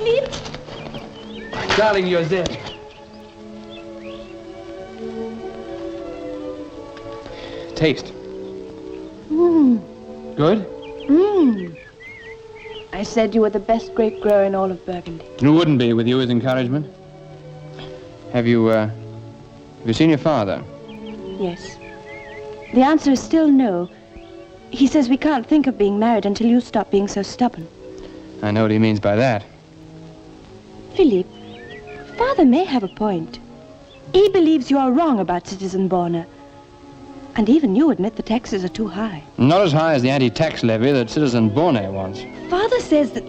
Philippe? Darling, you're there. Taste. Good? I said you were the best grape grower in all of Burgundy. Who wouldn't be with you as encouragement? Have you seen your father? Yes. The answer is still no. He says we can't think of being married until you stop being so stubborn. I know what he means by that. Philippe, Father may have a point. He believes you are wrong about Citizen Borner. And even you admit the taxes are too high. Not as high as the anti-tax levy that Citizen Borner wants. Father says that...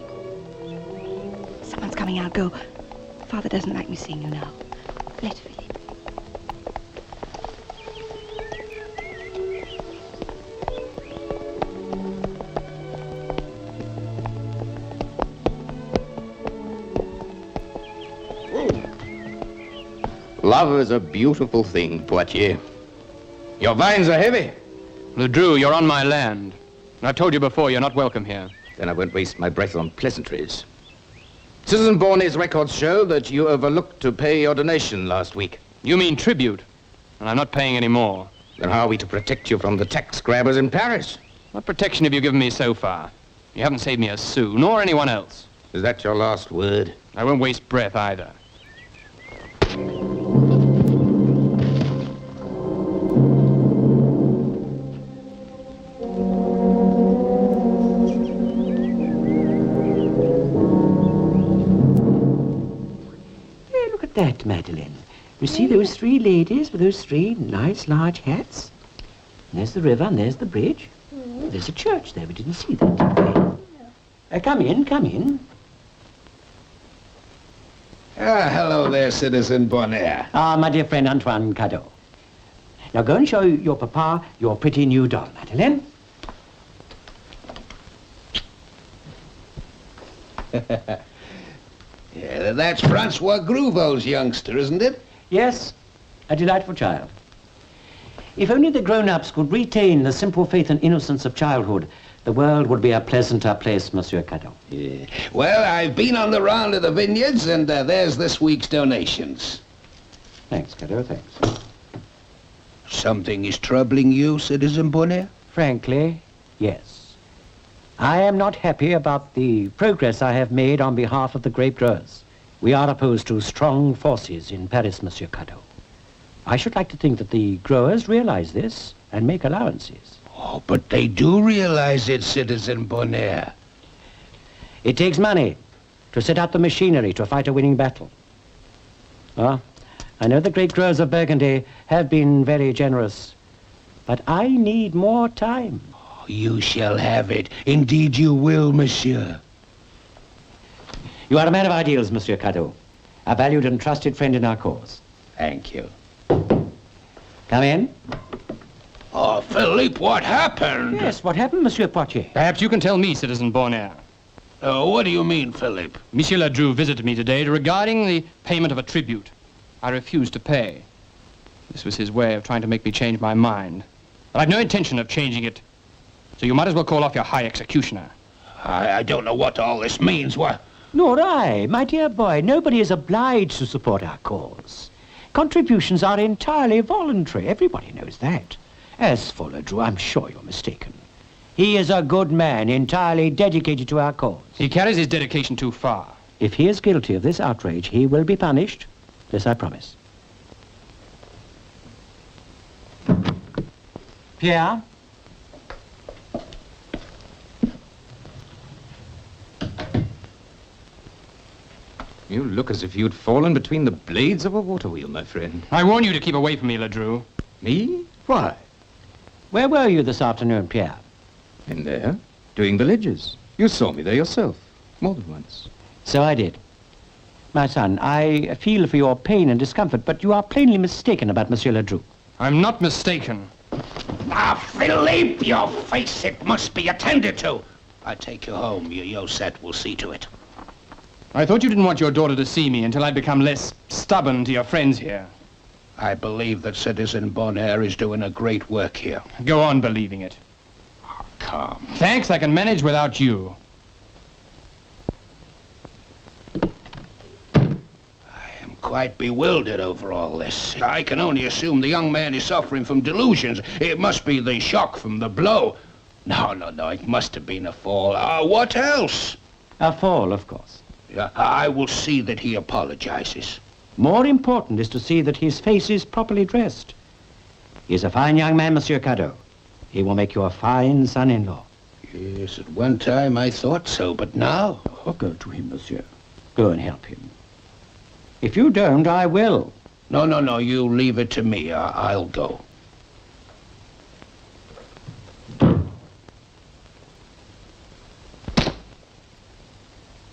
Someone's coming out. Go. Father doesn't like me seeing you now. Later, Philippe. Love is a beautiful thing, Poitiers. Your vines are heavy. Ledru, you're on my land. I've told you before, you're not welcome here. Then I won't waste my breath on pleasantries. Citizen Bornet's records show that you overlooked to pay your donation last week. You mean tribute, and I'm not paying any more. Then how are we to protect you from the tax grabbers in Paris? What protection have you given me so far? You haven't saved me a sou, nor anyone else. Is that your last word? I won't waste breath either. That, Madeleine. You see those three ladies with those three nice large hats? And there's the river and there's the bridge. There's a church there. We didn't see that, did we? Come in, come in. Hello there, Citizen Bonner. My dear friend Antoine Cadeau. Now go and show your papa your pretty new doll, Madeleine. Yeah, that's Francois Grouveau's youngster, isn't it? Yes, a delightful child. If only the grown-ups could retain the simple faith and innocence of childhood, the world would be a pleasanter place, Monsieur Cadeau. Yeah. Well, I've been on the round of the vineyards, and there's this week's donations. Thanks, Cadeau, thanks. Something is troubling you, Citizen Bonner? Frankly, yes. I am not happy about the progress I have made on behalf of the grape growers. We are opposed to strong forces in Paris, Monsieur Cadeau. I should like to think that the growers realize this and make allowances. Oh, but they do realize it, Citizen Bonner. It takes money to set up the machinery to fight a winning battle. Well, I know the grape growers of Burgundy have been very generous, but I need more time. You shall have it. Indeed you will, monsieur. You are a man of ideals, Monsieur Cadeau. A valued and trusted friend in our cause. Thank you. Come in. Oh, Philippe, what happened? Yes, what happened, Monsieur Poitiers? Perhaps you can tell me, Citizen Borner. What do you mean, Philippe? Monsieur Ledru visited me today regarding the payment of a tribute. I refused to pay. This was his way of trying to make me change my mind. But I've no intention of changing it. So you might as well call off your high executioner. I don't know what all this means. What? Nor I, my dear boy. Nobody is obliged to support our cause. Contributions are entirely voluntary. Everybody knows that. As for Ledru, I'm sure you're mistaken. He is a good man, entirely dedicated to our cause. He carries his dedication too far. If he is guilty of this outrage, he will be punished. This I promise. Pierre? You look as if you'd fallen between the blades of a water wheel, my friend. I warn you to keep away from me, Ledru. Me? Why? Where were you this afternoon, Pierre? In there, doing the ledgers. You saw me there yourself, more than once. So I did. My son, I feel for your pain and discomfort, but you are plainly mistaken about Monsieur Ledru. I'm not mistaken. Philippe, your face, it must be attended to. I take you home. Your Yosette will see to it. I thought you didn't want your daughter to see me until I'd become less stubborn to your friends here. I believe that Citizen Bonner is doing a great work here. Go on believing it. Oh, come. Thanks, I can manage without you. quite bewildered over all this. I can only assume the young man is suffering from delusions. It must be the shock from the blow. No, it must have been a fall. What else? A fall, of course. I will see that he apologizes. More important is to see that his face is properly dressed. He is a fine young man, Monsieur Cadeau. He will make you a fine son-in-law. Yes, at one time I thought so, but now... Oh, go to him, monsieur. Go and help him. If you don't, I will. No, you leave it to me. I'll go.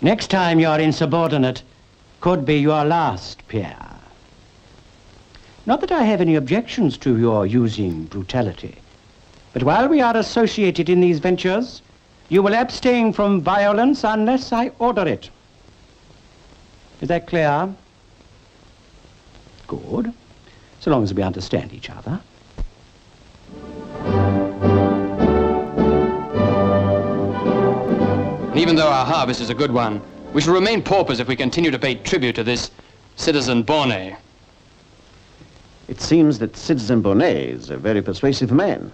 Next time your insubordinate could be your last, Pierre. Not that I have any objections to your using brutality, but while we are associated in these ventures, you will abstain from violence unless I order it. Is that clear? Good. So long as we understand each other. Even though our harvest is a good one, we shall remain paupers if we continue to pay tribute to this Citizen Bonnet. It seems that Citizen Bonnet is a very persuasive man.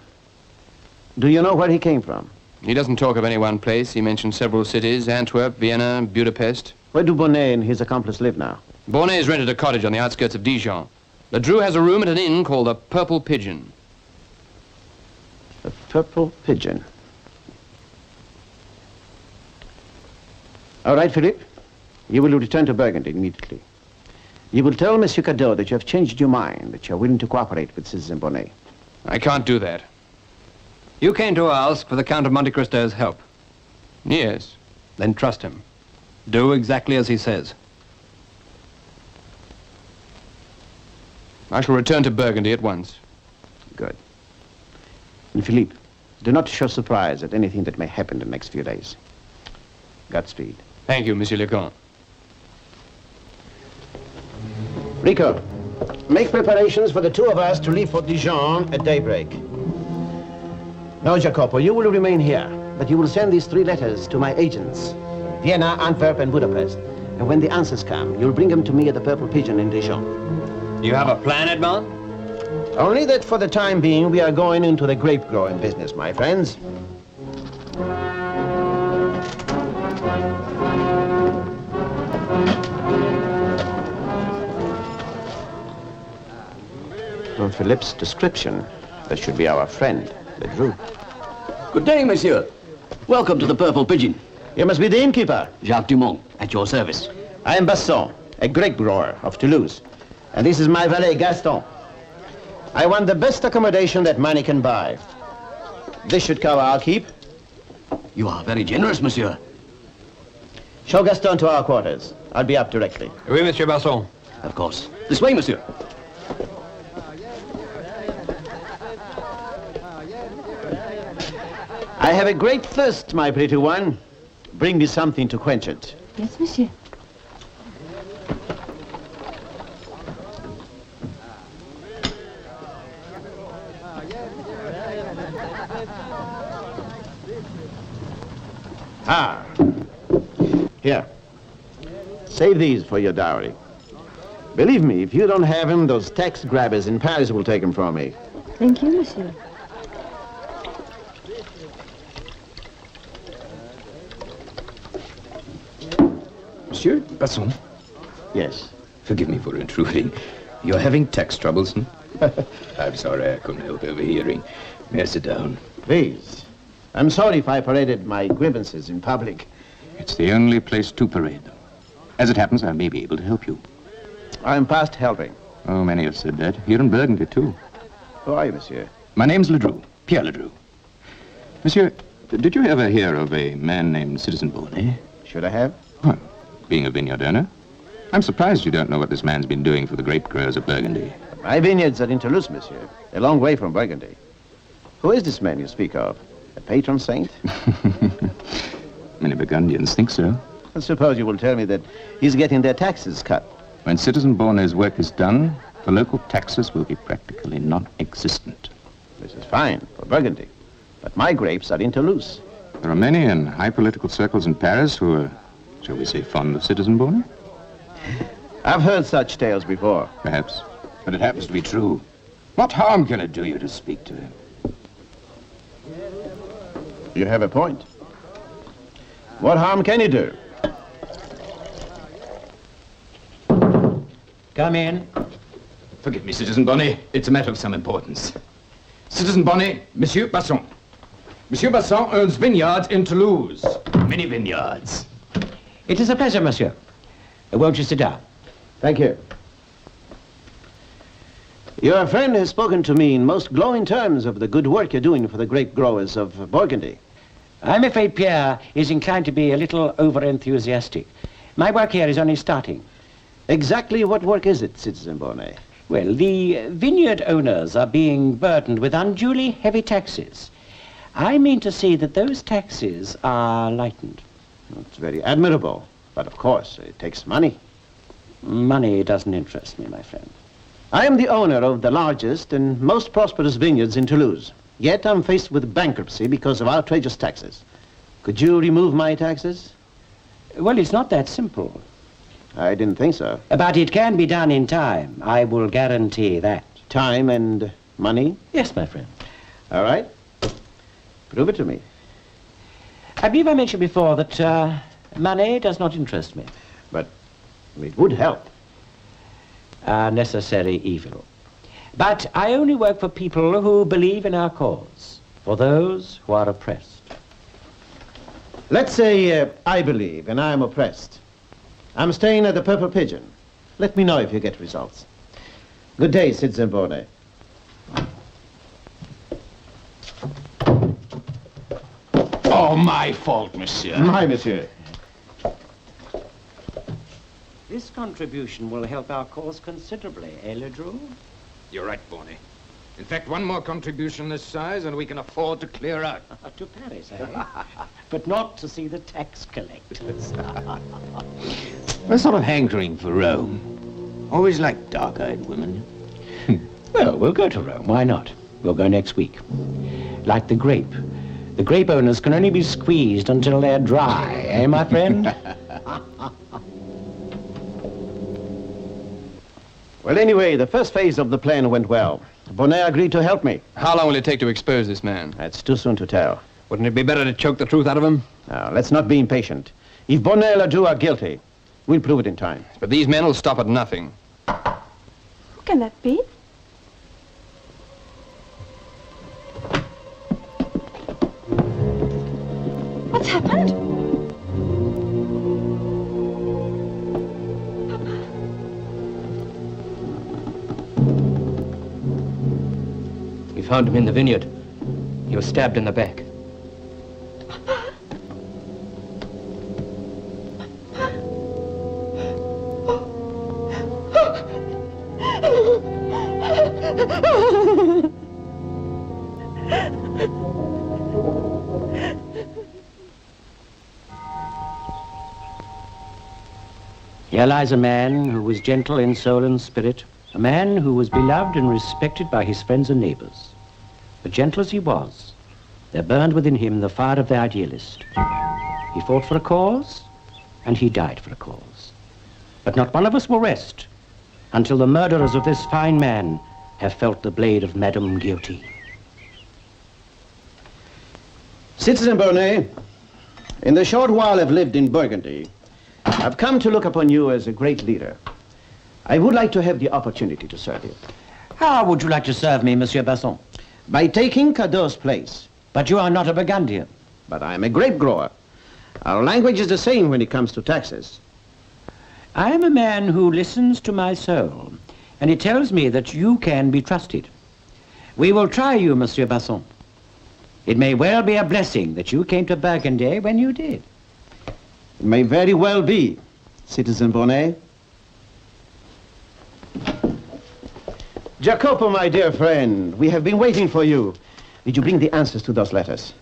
Do you know where he came from? He doesn't talk of any one place. He mentioned several cities: Antwerp, Vienna, Budapest. Where do Bonnet and his accomplice live now? Bonnet has rented a cottage on the outskirts of Dijon. Ledru has a room at an inn called the Purple Pigeon. The Purple Pigeon. All right, Philippe. You will return to Burgundy immediately. You will tell Monsieur Cadeau that you have changed your mind, that you are willing to cooperate with Citizen Bonnet. I can't do that. You came to ask for the Count of Monte Cristo's help. Yes. Then trust him. Do exactly as he says. I shall return to Burgundy at once. Good. And Philippe, do not show surprise at anything that may happen in the next few days. Godspeed. Thank you, Monsieur le Comte. Rico, make preparations for the two of us to leave for Dijon at daybreak. Now, Jacopo, you will remain here, but you will send these 3 letters to my agents, Vienna, Antwerp, and Budapest. And when the answers come, you'll bring them to me at the Purple Pigeon in Dijon. You have a plan, Edmond? Only that for the time being, we are going into the grape-growing business, my friends. From Philippe's description, that should be our friend, Ledru. Good day, monsieur. Welcome to the Purple Pigeon. You must be the innkeeper. Jacques Dumont, at your service. I am Basson, a grape grower of Toulouse. And this is my valet, Gaston. I want the best accommodation that money can buy. This should cover our keep. You are very generous, monsieur. Show Gaston to our quarters. I'll be up directly. Oui, Monsieur Basson. Of course. This way, monsieur. I have a great thirst, my pretty one. Bring me something to quench it. Yes, monsieur. Ah. Here. Save these for your dowry. Believe me, if you don't have him, those tax grabbers in Paris will take him from me. Thank you, monsieur. Monsieur Basson? Yes. Forgive me for intruding. You're having tax troubles, hmm? I'm sorry I couldn't help overhearing. May I sit down? Please. I'm sorry if I paraded my grievances in public. It's the only place to parade them. As it happens, I may be able to help you. I'm past helping. Oh, many have said that. Here in Burgundy, too. Who are you, monsieur? My name's Ledru, Pierre Ledru. Monsieur, did you ever hear of a man named Citizen Bonnet? Should I have? Well, being a vineyard owner, I'm surprised you don't know what this man's been doing for the grape growers of Burgundy. My vineyards are in Toulouse, monsieur. A long way from Burgundy. Who is this man you speak of? A patron saint? Many Burgundians think so. I suppose you will tell me that he's getting their taxes cut. When Citizen Bonnet's work is done, the local taxes will be practically non-existent. This is fine for Burgundy. But my grapes are in Toulouse. There are many in high political circles in Paris who are, shall we say, fond of Citizen Bonnet? I've heard such tales before. Perhaps, but it happens to be true. What harm can it do you to speak to him? You have a point. What harm can he do? Come in. Forgive me, Citizen Bonnet. It's a matter of some importance. Citizen Bonnet, Monsieur Basson. Monsieur Basson owns vineyards in Toulouse. Many vineyards. It is a pleasure, monsieur. Won't you sit down? Thank you. Your friend has spoken to me in most glowing terms of the good work you're doing for the grape growers of Burgundy. I'm afraid Pierre is inclined to be a little over-enthusiastic. My work here is only starting. Exactly what work is it, Citizen Bonnet? Well, the vineyard owners are being burdened with unduly heavy taxes. I mean to see that those taxes are lightened. It's very admirable, but of course, it takes money. Money doesn't interest me, my friend. I am the owner of the largest and most prosperous vineyards in Toulouse. Yet I'm faced with bankruptcy because of outrageous taxes. Could you remove my taxes? Well, it's not that simple. I didn't think so. But it can be done in time. I will guarantee that. Time and money? Yes, my friend. All right. Prove it to me. I believe I mentioned before that money does not interest me. But it would help. A necessary evil. But I only work for people who believe in our cause, for those who are oppressed. Let's say I believe and I am oppressed. I'm staying at the Purple Pigeon. Let me know if you get results. Good day, Citizen Bonnet. Oh, my fault, monsieur. My, monsieur. This contribution will help our cause considerably, eh, Ledru? You're right, Bonnet. In fact, one more contribution this size and we can afford to clear out. To Paris, eh? But not to see the tax collectors. A sort of hankering for Rome. Always liked dark-eyed women. Well, we'll go to Rome. Why not? We'll go next week. Like the grape. The grape owners can only be squeezed until they're dry, eh, my friend? Well, anyway, the first phase of the plan went well. Bonnet agreed to help me. How long will it take to expose this man? That's too soon to tell. Wouldn't it be better to choke the truth out of him? Now, let's not be impatient. If Bonnet and Ledru are guilty, we'll prove it in time. But these men will stop at nothing. Who can that be? What's happened? We found him in the vineyard. He was stabbed in the back. Here lies a man who was gentle in soul and spirit, a man who was beloved and respected by his friends and neighbors. But gentle as he was, there burned within him the fire of the idealist. He fought for a cause, and he died for a cause. But not one of us will rest until the murderers of this fine man have felt the blade of Madame Guillotine. Citizen Bonnet, in the short while I've lived in Burgundy, I've come to look upon you as a great leader. I would like to have the opportunity to serve you. How would you like to serve me, Monsieur Basson? By taking Cadeau's place. But you are not a Burgundian. But I am a grape grower. Our language is the same when it comes to taxes. I am a man who listens to my soul, and it tells me that you can be trusted. We will try you, Monsieur Basson. It may well be a blessing that you came to Burgundy when you did. It may very well be, Citizen Bonnet. Jacopo, my dear friend, we have been waiting for you. Did you bring the answers to those letters?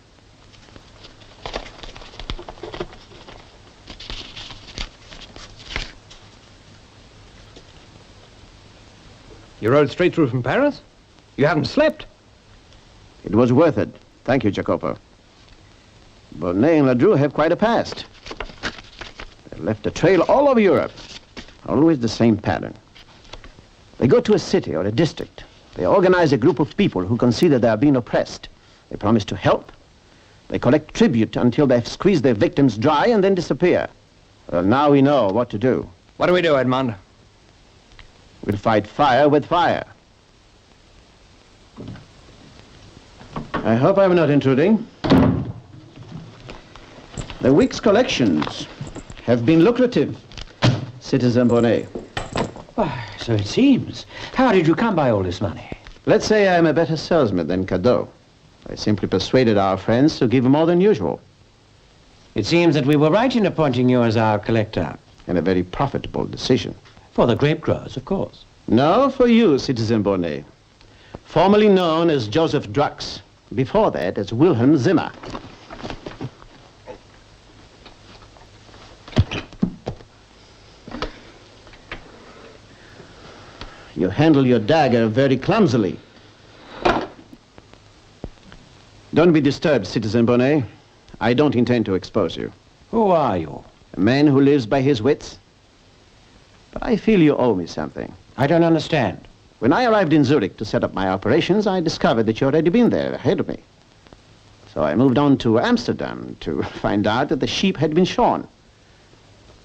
You rode straight through from Paris? You haven't slept? It was worth it. Thank you, Jacopo. Bonnet and Ledru have quite a past. They left a trail all over Europe. Always the same pattern. They go to a city or a district. They organize a group of people who consider they are being oppressed. They promise to help. They collect tribute until they've squeezed their victims dry and then disappear. Well, now we know what to do. What do we do, Edmond? We'll fight fire with fire. I hope I'm not intruding. The week's collections have been lucrative, Citizen Bonnet. Why, so it seems. How did you come by all this money? Let's say I'm a better salesman than Cadeau. I simply persuaded our friends to give more than usual. It seems that we were right in appointing you as our collector. And a very profitable decision. For the grape growers, of course. No, for you, Citizen Bonnet. Formerly known as Joseph Drux. Before that, as Wilhelm Zimmer. You handle your dagger very clumsily. Don't be disturbed, Citizen Bonnet. I don't intend to expose you. Who are you? A man who lives by his wits. But I feel you owe me something. I don't understand. When I arrived in Zurich to set up my operations, I discovered that you'd already been there ahead of me. So I moved on to Amsterdam to find out that the sheep had been shorn.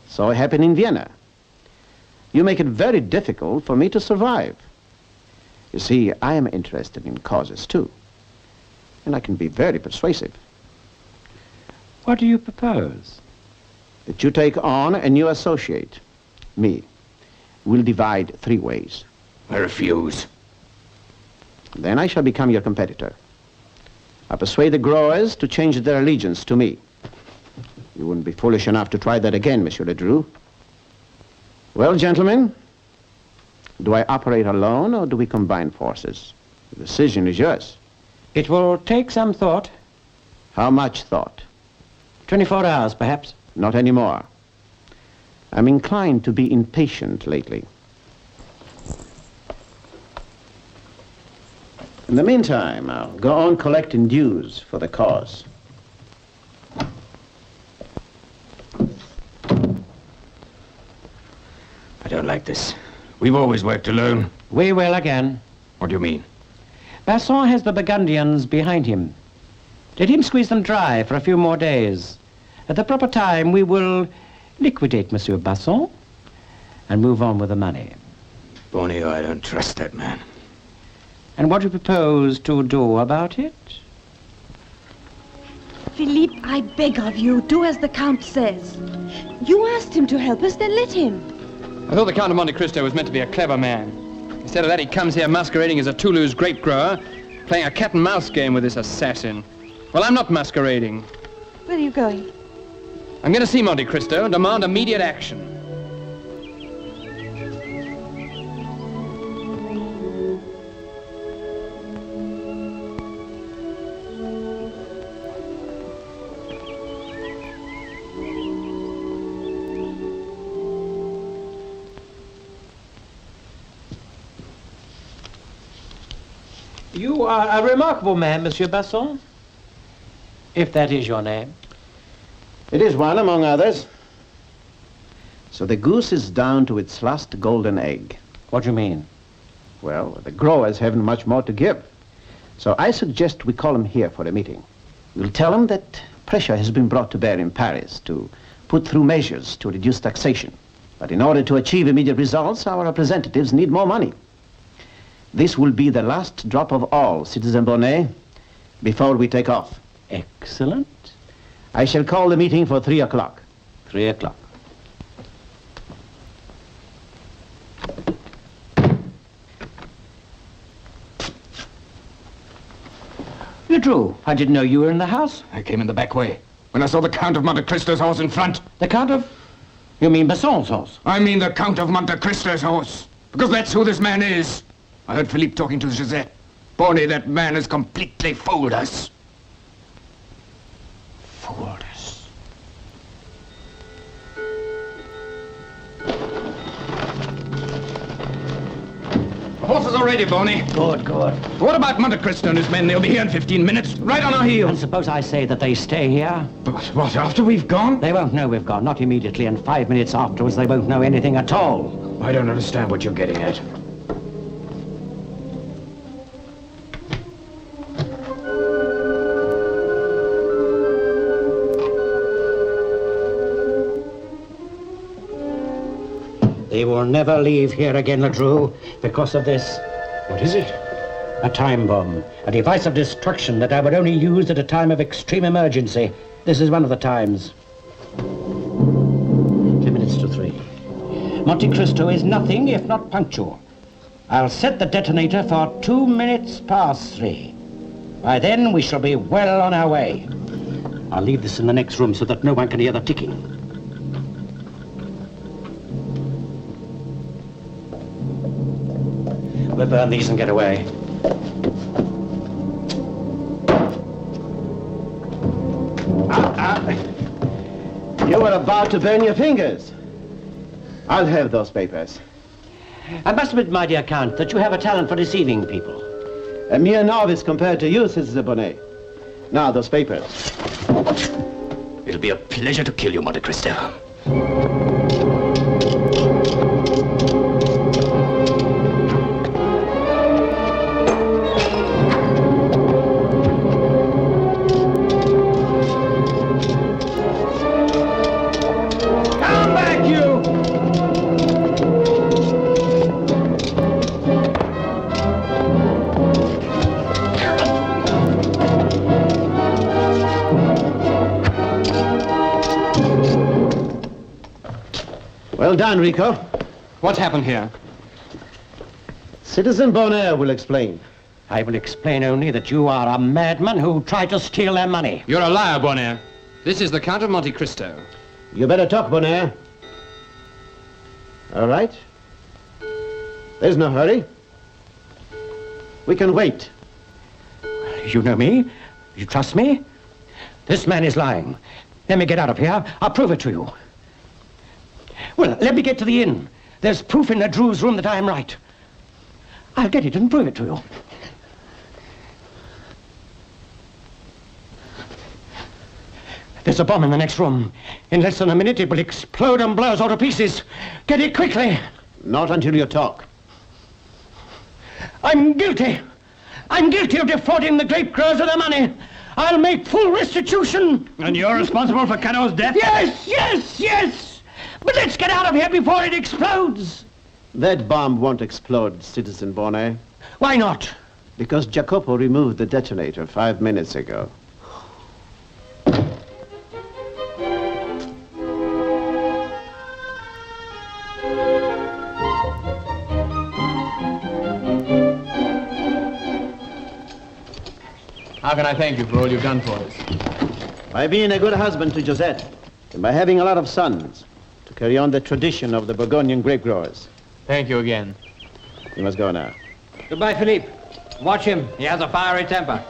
So it happened in Vienna. You make it very difficult for me to survive. You see, I am interested in causes too. And I can be very persuasive. What do you propose? That you take on a new associate, me. We'll divide 3 ways. I refuse. Then I shall become your competitor. I'll persuade the growers to change their allegiance to me. You wouldn't be foolish enough to try that again, Monsieur Ledru. Well, gentlemen, do I operate alone or do we combine forces? The decision is yours. It will take some thought. How much thought? 24 hours, perhaps. Not anymore. I'm inclined to be impatient lately. In the meantime, I'll go on collecting dues for the cause. I don't like this. We've always worked alone. We will again. What do you mean? Basson has the Burgundians behind him. Let him squeeze them dry for a few more days. At the proper time, we will liquidate Monsieur Basson and move on with the money. Bonnie, I don't trust that man. And what do you propose to do about it? Philippe, I beg of you, do as the Count says. You asked him to help us, then let him. I thought the Count of Monte Cristo was meant to be a clever man. Instead of that, he comes here masquerading as a Toulouse grape grower, playing a cat-and-mouse game with this assassin. Well, I'm not masquerading. Where are you going? I'm going to see Monte Cristo and demand immediate action. You are a remarkable man, Monsieur Basson. If that is your name. It is one among others. So the goose is down to its last golden egg. What do you mean? Well, the growers haven't much more to give. So I suggest we call them here for a meeting. We'll tell them that pressure has been brought to bear in Paris to put through measures to reduce taxation. But in order to achieve immediate results, our representatives need more money. This will be the last drop of all, Citizen Bonnet, before we take off. Excellent. I shall call the meeting for 3 o'clock. 3 o'clock. Ledru, I didn't know you were in the house. I came in the back way. When I saw the Count of Monte Cristo's horse in front. The Count of... You mean Basson's horse? I mean the Count of Monte Cristo's horse. Because that's who this man is. I heard Philippe talking to Josette. Bonnie, that man has completely fooled us. Fooled us. Horses are ready, Bonnie. Good, good. What about Monte Cristo and his men? They'll be here in 15 minutes, right on our And heels. suppose I say that they stay here? But what, after we've gone? They won't know we've gone, not immediately, and 5 minutes afterwards they won't know anything at all. I don't understand what you're getting at. They will never leave here again, Ledru, because of this. What is it? A time bomb, a device of destruction that I would only use at a time of extreme emergency. This is one of the times. 10 minutes to 3. Monte Cristo is nothing if not punctual. I'll set the detonator for 2 minutes past 3. By then, we shall be well on our way. I'll leave this in the next room so that no one can hear the ticking. We'll burn these and get away. You were about to burn your fingers. I'll have those papers. I must admit, my dear Count, that you have a talent for deceiving people. A mere novice compared to you, Citizen Bonnet. Now, those papers. It'll be a pleasure to kill you, Monte Cristo. Well done, Rico. What's happened here? Citizen Bonnet will explain. I will explain only that you are a madman who tried to steal their money. You're a liar, Bonnet. This is the Count of Monte Cristo. You better talk, Bonnet. All right. There's no hurry. We can wait. You know me? You trust me? This man is lying. Let me get out of here. I'll prove it to you. Well, let me get to the inn. There's proof in Ledru's room that I am right. I'll get it and prove it to you. There's a bomb in the next room. In less than a minute, it will explode and blow us all to pieces. Get it quickly. Not until you talk. I'm guilty. I'm guilty of defrauding the grape growers of their money. I'll make full restitution. And you're responsible for Cano's death? Yes, yes, yes. But let's get out of here before it explodes. That bomb won't explode, Citizen Bonnet. Why not? Because Jacopo removed the detonator 5 minutes ago. How can I thank you for all you've done for us? By being a good husband to Josette, and by having a lot of sons to carry on the tradition of the Burgundian grape growers. Thank you again. You must go now. Goodbye, Philippe. Watch him. He has a fiery temper.